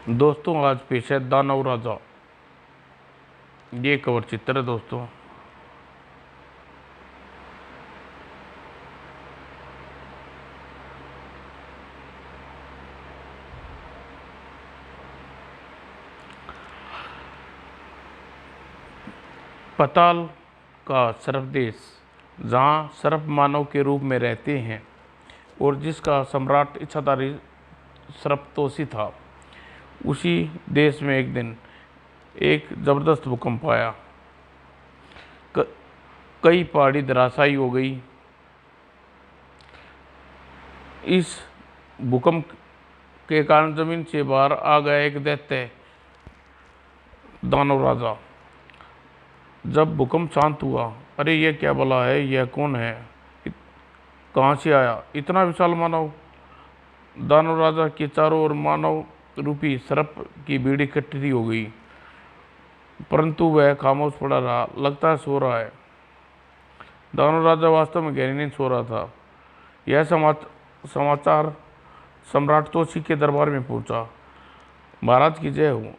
दोस्तों आज पेश है दानव राजा। ये कवर चित्र है दोस्तों। पाताल का सर्प देश, जहाँ सर्प मानव के रूप में रहते हैं और जिसका सम्राट इच्छाधारी सर्पतोषी था, उसी देश में एक दिन एक जबरदस्त भूकंप आया। कई पहाड़ी धराशायी हो गई। इस भूकंप के कारण जमीन से बाहर आ गया एक दैत्य दानव राजा। जब भूकंप शांत हुआ, अरे यह क्या भला है, यह कौन है, कहाँ से आया इतना विशाल मानव। दानव राजा के चारों ओर मानव रूपी सर्प की भीड़ इकट्ठी हो गई, परंतु वह खामोश पड़ा रहा। लगता है सो रहा है। दानव राजा वास्तव में गहरी नींद सो रहा था। यह समाचार सम्राट तोशी के दरबार में पहुंचा। महाराज की जय हो।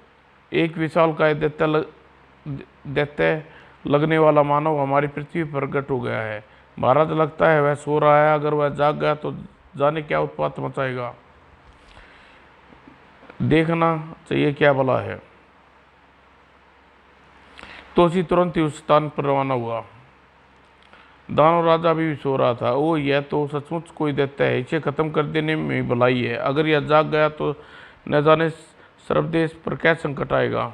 एक विशालकाय दैत्य लगने वाला मानव हमारी पृथ्वी पर प्रकट हो गया है। महाराज, लगता है वह सो रहा है। अगर वह जाग गया तो जाने क्या उत्पात मचाएगा। देखना चाहिए क्या भला है। तोशी तुरंत ही उस स्थान पर रवाना हुआ। दानव राजा भी सो रहा था। ओ, यह तो सचमुच कोई दैत्य है। इसे खत्म कर देने में भलाई है। अगर यह जाग गया तो न जाने सर्वदेश पर क्या संकट आएगा।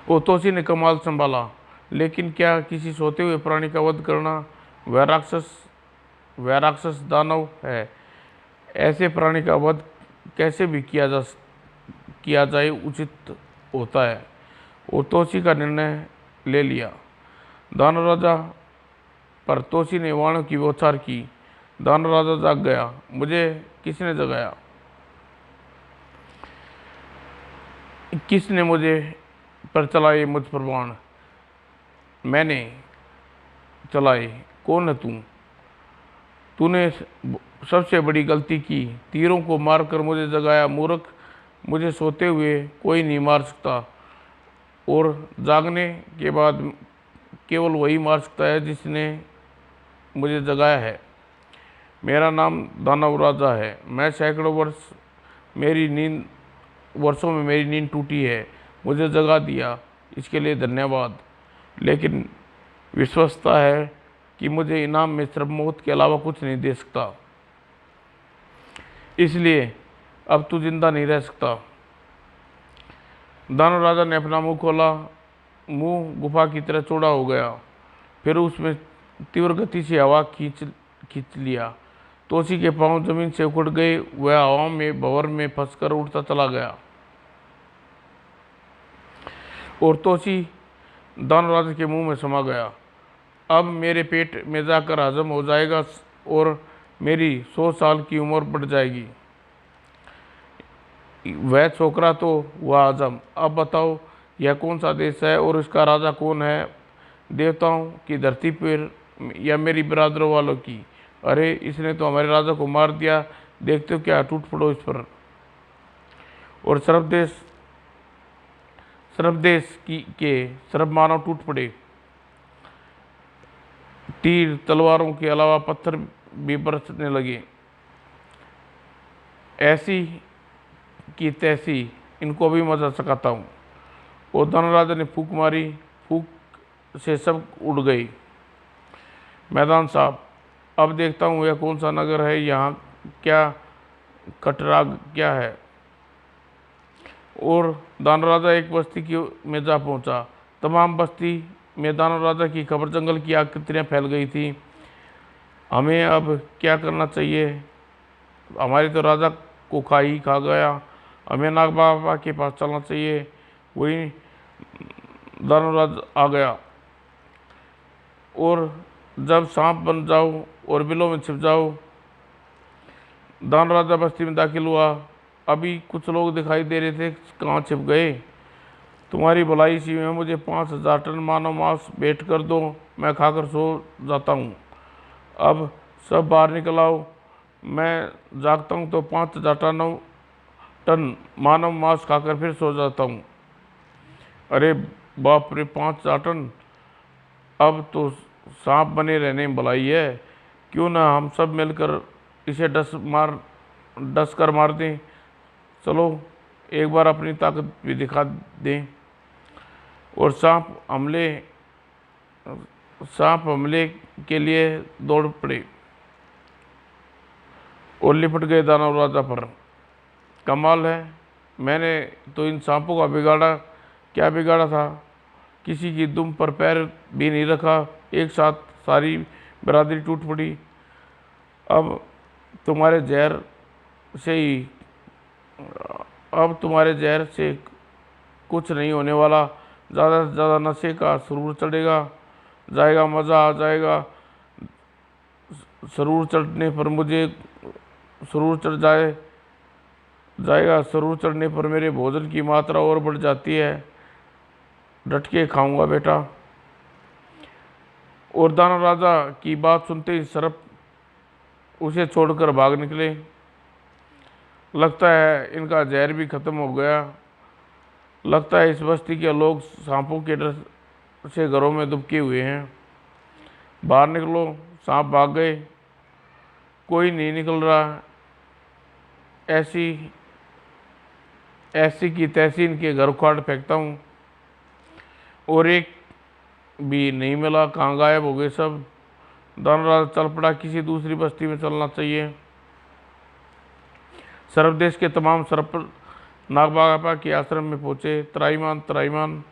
वो तोशी ने कमाल संभाला, लेकिन क्या किसी सोते हुए प्राणी का वध करना? वह राक्षस दानव है। ऐसे प्राणी का वध कैसे भी किया जाए उचित होता है। वो तोशी का निर्णय ले लिया। दानव राजा पर तोशी ने वाणों की बौछार की। दानव राजा जाग गया। मुझे किसने जगाया? किसने मुझे पर चलाए मुझ पर बाण? मैंने चलाए। कौन है तू? तूने सबसे बड़ी गलती की। तीरों को मारकर मुझे जगाया। मूर्ख, मुझे सोते हुए कोई नहीं मार सकता, और जागने के बाद केवल वही मार सकता है जिसने मुझे जगाया है। मेरा नाम दानव राजा है। मैं सैकड़ों वर्षों में मेरी नींद टूटी है। मुझे जगा दिया, इसके लिए धन्यवाद। लेकिन विश्वसता है कि मुझे इनाम में सिर्फ मौत के अलावा कुछ नहीं दे सकता। इसलिए अब तू जिंदा नहीं रह सकता। दानव राजा ने अपना मुंह खोला। मुंह गुफा की तरह चौड़ा हो गया। फिर उसमें तीव्र गति से हवा खींच लिया। तोशी के पांव जमीन से उखड़ गए। वह हवा में भंवर में फंसकर उड़ता चला गया, और तोशी दानव राजा के मुंह में समा गया। अब मेरे पेट में जाकर हजम हो जाएगा और मेरी 100 साल की उम्र बढ़ जाएगी। वह छोकरा तो हुआ हजम। अब बताओ, यह कौन सा देश है और इसका राजा कौन है? देवताओं की धरती पर या मेरी बिरादरों वालों की? अरे, इसने तो हमारे राजा को मार दिया। देखते हो क्या? टूट पड़ो इस पर। और सर्वदेश के सर्व मानव टूट पड़े। तीर तलवारों के अलावा पत्थर भी बरसने लगे। ऐसी की तैसी इनको भी मजा सिखाता हूँ। और धनराजा ने फूंक मारी। फूंक से सब उड़ गई। मैदान साहब, अब देखता हूँ यह कौन सा नगर है। यहाँ क्या कटराग क्या है? और दानव राजा एक बस्ती में जा पहुंचा। तमाम बस्ती में दानव राजा की खबर जंगल की आग की तरह फैल गई थी। हमें अब क्या करना चाहिए? हमारे तो राजा को खा गया। हमें नाग बाबा के पास चलना चाहिए। वही दानव राजा आ गया। और जब सांप बन जाओ और बिलों में छिप जाओ। दानव राजा बस्ती में दाखिल हुआ। अभी कुछ लोग दिखाई दे रहे थे, कहाँ छिप गए? तुम्हारी भलाई सी में मुझे 5000 टन मानव मांस भेंट कर दो, मैं खाकर सो जाता हूँ। अब सब बाहर निकल आओ। मैं जागता हूँ तो 5000 टन टन मानव मांस खाकर फिर सो जाता हूँ। अरे बाप रे, 5,000 टन! अब तो सांप बने रहने में भलाई है। क्यों ना हम सब मिलकर इसे डस कर मार दें। चलो एक बार अपनी ताकत भी दिखा दें। और सांप हमले के लिए दौड़ पड़े और लिपट गए दानव राजा पर। कमाल है, मैंने तो इन सांपों का क्या बिगाड़ा था। किसी की दुम पर पैर भी नहीं रखा, एक साथ सारी बिरादरी टूट पड़ी। अब तुम्हारे जहर से ही अब तुम्हारे जहर से कुछ नहीं होने वाला। ज़्यादा से ज़्यादा नशे का सुरूर चढ़ेगा, जाएगा, मज़ा आ जाएगा। सुरूर चढ़ने पर मुझे सुरूर चढ़ जाएगा। सुरूर चढ़ने पर मेरे भोजन की मात्रा और बढ़ जाती है। डट के खाऊंगा बेटा। और दानव राजा की बात सुनते ही सर्प उसे छोड़कर भाग निकले। लगता है इनका जहर भी खत्म हो गया। लगता है इस बस्ती के लोग सांपों के डर से घरों में दुबके हुए हैं। बाहर निकलो। सांप भाग गए। कोई नहीं निकल रहा। ऐसी की तैसी इनके घर उखाड़ फेंकता हूँ। और एक भी नहीं मिला, कहाँ गायब हो गए सब। दानव चल पड़ा, किसी दूसरी बस्ती में चलना चाहिए। सर्प देश के तमाम सर्प नागबाबा के आश्रम में पहुंचे। त्राईमान त्राईमान,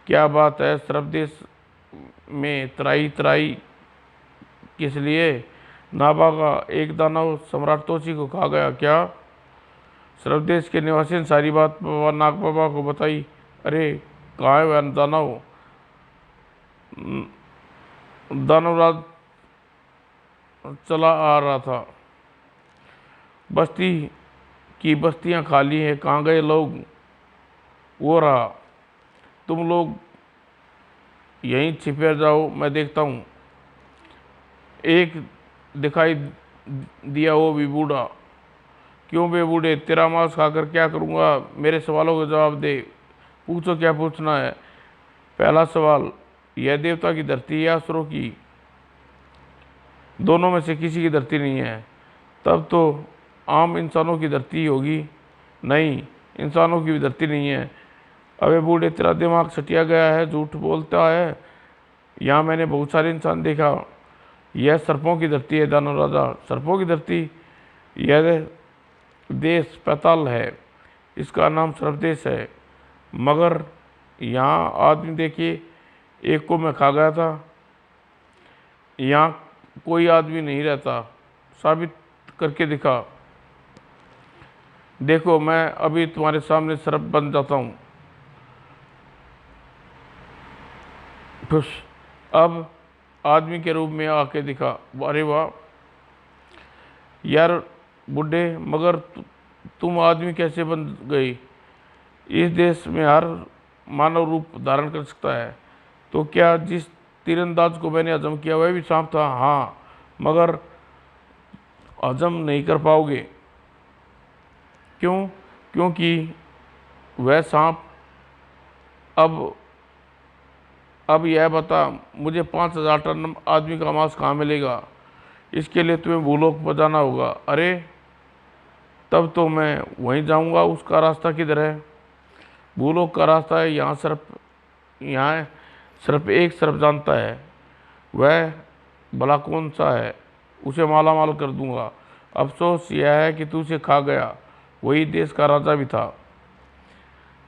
क्या बात है, सर्प देश में त्राई किस लिए? नाबागा एक दानव सम्राट तोची को खा गया क्या? सर्प देश के निवासी ने सारी बात नाग बाबा को बताई। अरे कहाँ है वह दानव? दानवराज चला आ रहा था। बस्तियां खाली हैं, कहाँ गए लोग? वो रहा। तुम लोग यहीं छिपे जाओ, मैं देखता हूँ। एक दिखाई दिया, वो भी बूढ़ा। क्यों बे बूढ़े, तेरा मांस खाकर क्या करूँगा? मेरे सवालों का जवाब दे। पूछो, क्या पूछना है? पहला सवाल, यह देवता की धरती है या असुरों की? दोनों में से किसी की धरती नहीं है। तब तो आम इंसानों की धरती होगी। नहीं, इंसानों की भी धरती नहीं है। अबे बूढ़े, तेरा दिमाग सटिया गया है, झूठ बोलता है। यहाँ मैंने बहुत सारे इंसान देखा। यह सर्पों की धरती है दानव राजा। सर्पों की धरती? यह देश पैताल है, इसका नाम सर्प देश है। मगर यहाँ आदमी देखिए, एक को मैं खा गया था। यहाँ कोई आदमी नहीं रहता। साबित करके दिखा। देखो, मैं अभी तुम्हारे सामने सर्प बन जाता हूँ। खुश। अब आदमी के रूप में आके दिखा। अरे वाह यार बुढ़े, मगर तुम आदमी कैसे बन गई? इस देश में हर मानव रूप धारण कर सकता है। तो क्या जिस तीरंदाज को मैंने हजम किया वह भी सांप था? हाँ, मगर हजम नहीं कर पाओगे। क्यों? क्योंकि वह सांप अब यह बता, मुझे 5,000 टन आदमी का मांस कहाँ मिलेगा? इसके लिए तुम्हें भूलोक बजाना होगा। अरे तब तो मैं वहीं जाऊंगा। उसका रास्ता किधर है? भूलोक का रास्ता है यहाँ सिर्फ एक सर्प जानता है। वह भला कौन सा है? उसे माला माल कर दूंगा। अफसोस यह है कि तू उसे खा गया। वही देश का राजा भी था।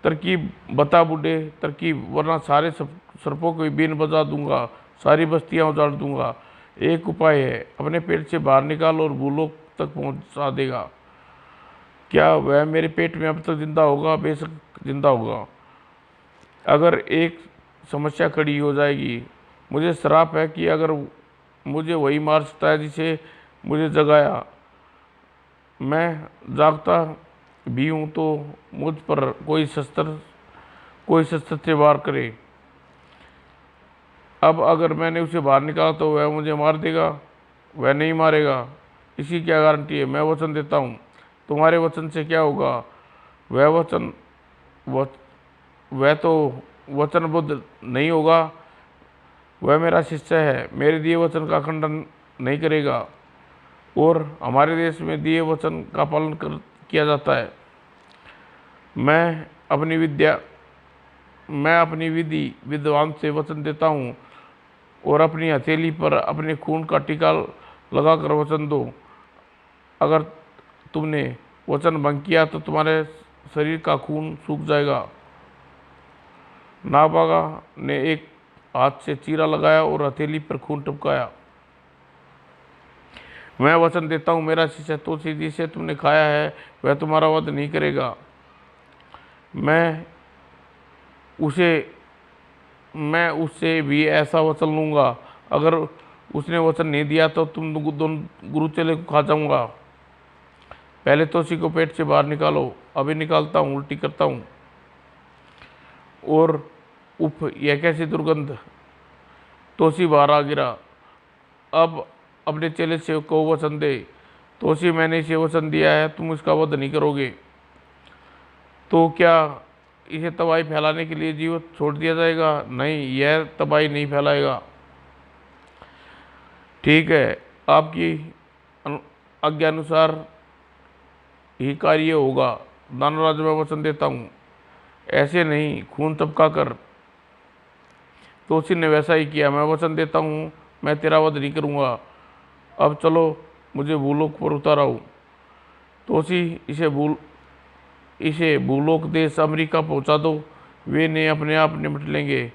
तरकीब बता बूढ़े, तरकीब, वरना सारे सर्पों को बीन बजा दूंगा, सारी बस्तियां उजाड़ दूंगा। एक उपाय है, अपने पेट से बाहर निकाल और भूलोक तक पहुंचा देगा। क्या वह मेरे पेट में अब तक जिंदा होगा? बेशक जिंदा होगा। अगर एक समस्या खड़ी हो जाएगी। मुझे श्राप है कि अगर मुझे वही मार सकता है जिसे मुझे जगाया। मैं जागता भी हूँ तो मुझ पर कोई शस्त्र से वार करे। अब अगर मैंने उसे बाहर निकाला तो वह मुझे मार देगा। वह नहीं मारेगा, इसकी क्या गारंटी है? मैं वचन देता हूँ। तुम्हारे वचन से क्या होगा? वह वचन वह वह तो वचनबद्ध नहीं होगा। वह मेरा शिष्य है, मेरे दिए वचन का खंडन नहीं करेगा और हमारे देश में दिए वचन का पालन किया जाता है। मैं अपनी विद्या मैं अपनी विधि विद्वान से वचन देता हूँ और अपनी हथेली पर अपने खून का टीका लगाकर वचन दो। अगर तुमने वचन भंग किया तो तुम्हारे शरीर का खून सूख जाएगा। नाबागा ने एक हाथ से चीरा लगाया और हथेली पर खून टपकाया। मैं वचन देता हूँ, मेरा शिष्य तुलसी जिसे तुमने खाया है वह तुम्हारा वध नहीं करेगा। मैं उसे मैं उससे भी ऐसा वचन लूँगा, अगर उसने वचन नहीं दिया तो तुम दोनों गुरु चेले को खा जाऊँगा। पहले तो उसी को पेट से बाहर निकालो। अभी निकालता हूँ, उल्टी करता हूँ। और उफ, यह कैसी दुर्गंध। तोसी बाहर आ गिरा। अब अपने चेले से को वचन दे। तोसी, मैंने इसे वचन दिया है, तुम इसका वध नहीं करोगे। तो क्या इसे तबाही फैलाने के लिए जीवित छोड़ दिया जाएगा? नहीं, यह तबाही नहीं फैलाएगा। ठीक है, आपकी आज्ञा अनुसार ही कार्य होगा। दानवराज, मैं वचन देता हूँ, ऐसे नहीं खून टपका कर। तो उसी ने वैसा ही किया। मैं वचन देता हूँ, मैं तेरा वध नहीं करूँगा। अब चलो, मुझे भूलोक पर उताराओ। तो उसी इसे भूलोक देश अमेरिका पहुँचा दो। वे ने अपने आप निपट लेंगे।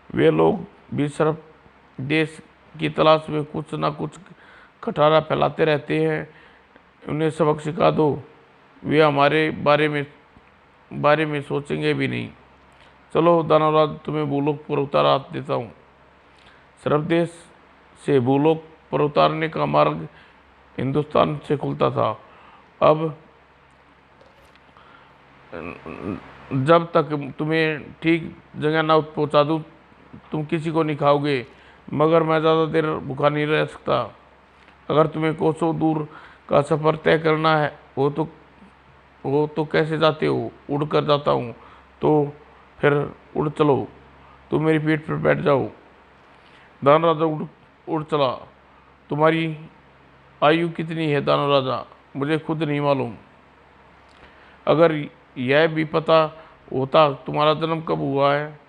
वे लोग भी सिर्फ देश की तलाश में कुछ ना कुछ खटारा फैलाते रहते हैं। उन्हें सबक सिखा दो, वे हमारे बारे में सोचेंगे भी नहीं। चलो दानवराज, तुम्हें भूलोक पर उतारा देता हूँ। सिर्फ देश से भूलोक पर उतारने का मार्ग हिंदुस्तान से खुलता था। अब जब तक तुम्हें ठीक जगह ना पहुँचा दूँ, तुम किसी को नहीं खाओगे। मगर मैं ज़्यादा देर भूखा नहीं रह सकता। अगर तुम्हें कोसों दूर का सफ़र तय करना है वो तो कैसे जाते हो? उड़ कर जाता हूँ। तो फिर उड़ चलो, तुम मेरी पीठ पर बैठ जाओ। दान राजा उड़ चला। तुम्हारी आयु कितनी है दानव राजा? मुझे खुद नहीं मालूम। अगर यह भी पता होता तुम्हारा जन्म कब हुआ है।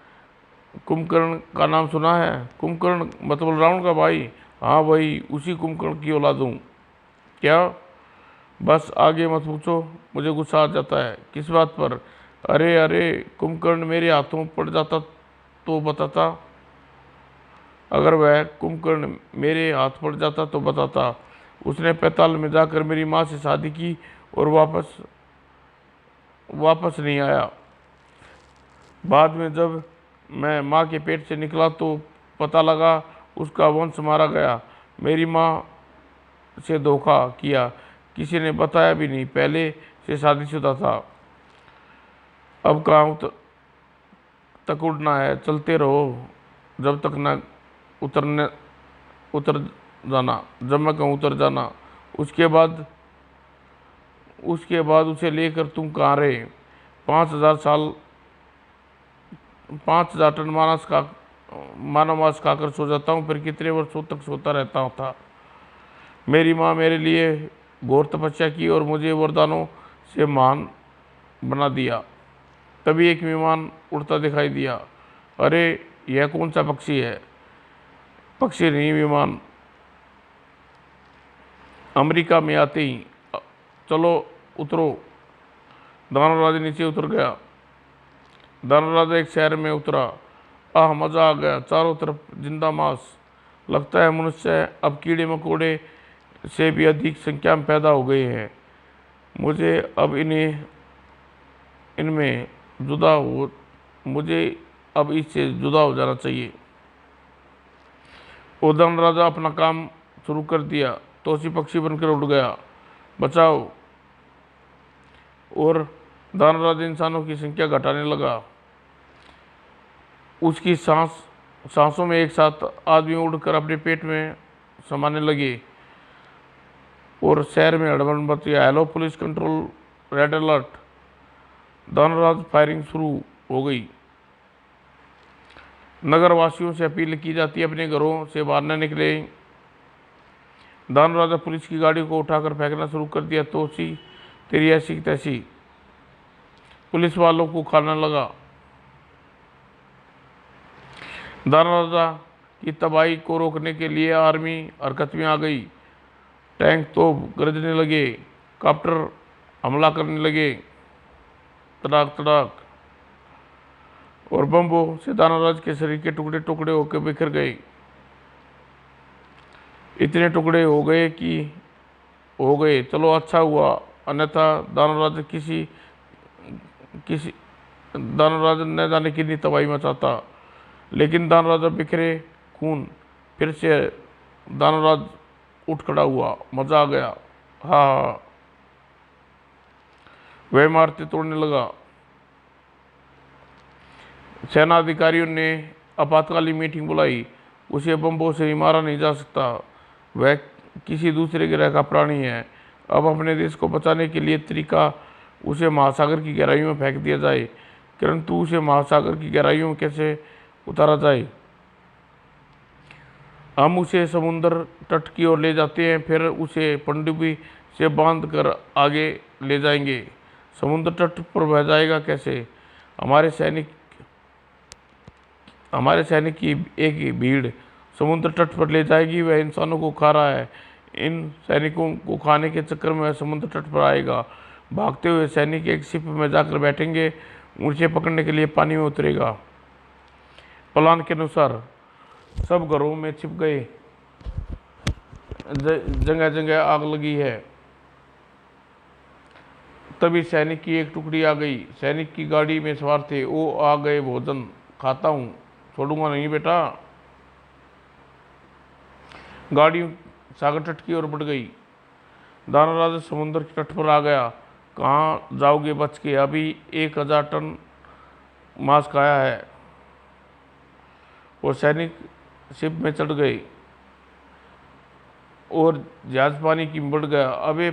कुंभकर्ण का नाम सुना है? कुंभकर्ण मतलब रावण का भाई? हाँ, वही, उसी कुंभकर्ण की औलाद हूँ। क्या? बस आगे मत पूछो, मुझे गुस्सा आ जाता है। किस बात पर? अरे अरे, कुंभकर्ण मेरे हाथों पड़ जाता तो बताता। अगर वह कुंभकर्ण मेरे हाथ पड़ जाता तो बताता। उसने पैताल में जाकर मेरी माँ से शादी की और वापस नहीं आया। बाद में जब मैं माँ के पेट से निकला तो पता लगा उसका वंश मारा गया। मेरी माँ से धोखा किया, किसी ने बताया भी नहीं। पहले से शादीशुदा था। अब कहाँ तक उड़ना है? चलते रहो जब तक न उतर जाना। जब मैं कहूँ उतर जाना। उसके बाद उसे लेकर तुम कहाँ रहे? 5,000 टन मानव मांस खाकर सो जाता हूँ, फिर कितने वर्षों तक सोता रहता था। मेरी माँ मेरे लिए घोर तपस्या की और मुझे वरदानों से महान बना दिया। तभी एक विमान उड़ता दिखाई दिया। अरे, यह कौन सा पक्षी है? पक्षी नहीं, विमान। अमेरिका में आते ही चलो उतरो। दानवराज नीचे उतर गया। दानवराज एक शहर में उतरा। आह, मजा आ गया। चारों तरफ जिंदा मांस। लगता है मनुष्य अब कीड़े मकोड़े से भी अधिक संख्या में पैदा हो गए हैं। मुझे अब इनमें जुदा हो मुझे अब इससे जुदा हो जाना चाहिए। उदयन राजा अपना काम शुरू कर दिया। तोसी पक्षी बनकर उड़ गया। बचाओ। और दानवराज इंसानों की संख्या घटाने लगा। उसकी सांसों में एक साथ आदमी उड़कर अपने पेट में समाने लगे और शहर में हड़बड़ मच गया। Hello police control, red alert. दानराज फायरिंग शुरू हो गई। नगर वासियों से अपील की जाती है अपने घरों से बाहर न निकले। दानराजा पुलिस की गाड़ी को उठाकर फेंकना शुरू कर दिया। तोसी तेरी ऐसी तैसी पुलिस वालों को खाना लगा। दानराजा की तबाही को रोकने के लिए आर्मी हरकत में आ गई। टैंक तो गरजने लगे, कॉप्टर हमला करने लगे, तड़ाक तड़ाक, और बम्बों से दानराज के शरीर के टुकड़े टुकड़े होकर बिखर गए। इतने टुकड़े हो गए चलो अच्छा हुआ, अन्यथा दानराज किसी किसी दानराज न जाने कितनी तबाही मचाता। लेकिन दानराजा बिखरे खून फिर से दानराज उठ खड़ा हुआ। मजा आ गया, हाँ। वह इमारतें तोड़ने लगा। सेना अधिकारियों ने आपातकालीन मीटिंग बुलाई। उसे बम्बों से मारा नहीं जा सकता, वह किसी दूसरे ग्रह का प्राणी है। अब अपने देश को बचाने के लिए तरीका उसे महासागर की गहराइयों में फेंक दिया जाए। परंतु उसे महासागर की गहराइयों में कैसे उतारा जाए? हम उसे समुद्र तट की ओर ले जाते हैं, फिर उसे पनडुब्बी से बांध कर आगे ले जाएंगे। समुद्र तट पर बह जाएगा कैसे? हमारे सैनिक की एक भीड़ समुद्र तट पर ले जाएगी। वह इंसानों को खा रहा है। इन सैनिकों को खाने के चक्कर में वह समुद्र तट पर आएगा। भागते हुए सैनिक एक शिप में जाकर बैठेंगे, उसे पकड़ने के लिए पानी में उतरेगा। प्लान के अनुसार सब घरों में छिप गए। जगह जगह आग लगी है। तभी सैनिक की एक टुकड़ी आ गई। सैनिक की गाड़ी में सवार थे। वो आ गए, भोजन खाता हूँ, छोड़ूंगा नहीं बेटा। गाड़ी सागर तट की ओर बढ़ गई। दानराज समुद्र के तट पर आ गया। कहाँ जाओगे बच के? अभी 1000 टन मांस खाया है। वो सैनिक शिप में चढ़ गए और जहाज पानी की बढ़ गया। अबे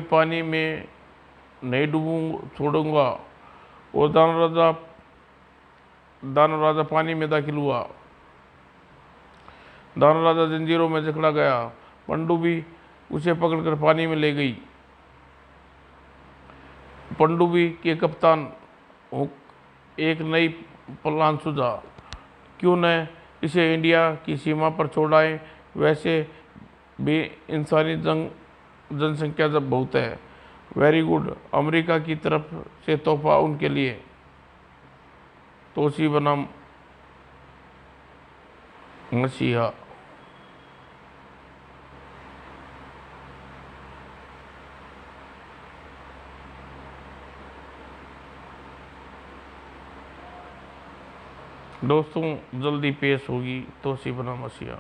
पानी में नहीं डूबूं छोड़ूंगा। और दानराजा पानी में दाखिल हुआ। दानराजा जंजीरों में जकड़ा गया। पनडुब्बी उसे पकड़कर पानी में ले गई। पनडुब्बी के कप्तान एक नई प्लान सूझा। क्यों न इसे इंडिया की सीमा पर छोड़ आए? वैसे भी इंसानी जनसंख्या जब बहुत है। वेरी गुड, अमेरिका की तरफ से तोहफा उनके लिए। तोसी बनाम मसीहा। दोस्तों जल्दी पेश होगी तोसी बनाम मसीहा।